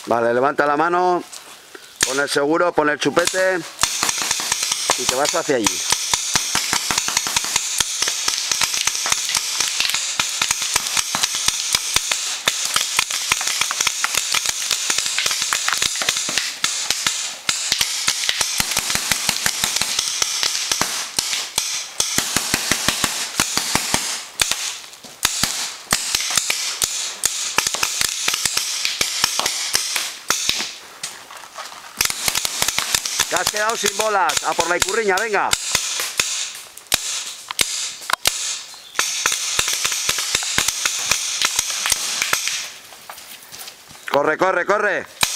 Vale, levanta la mano, pon el seguro, pon el chupete y te vas hacia allí. Te has quedado sin bolas, a por la icurriña, venga. Corre, corre, corre.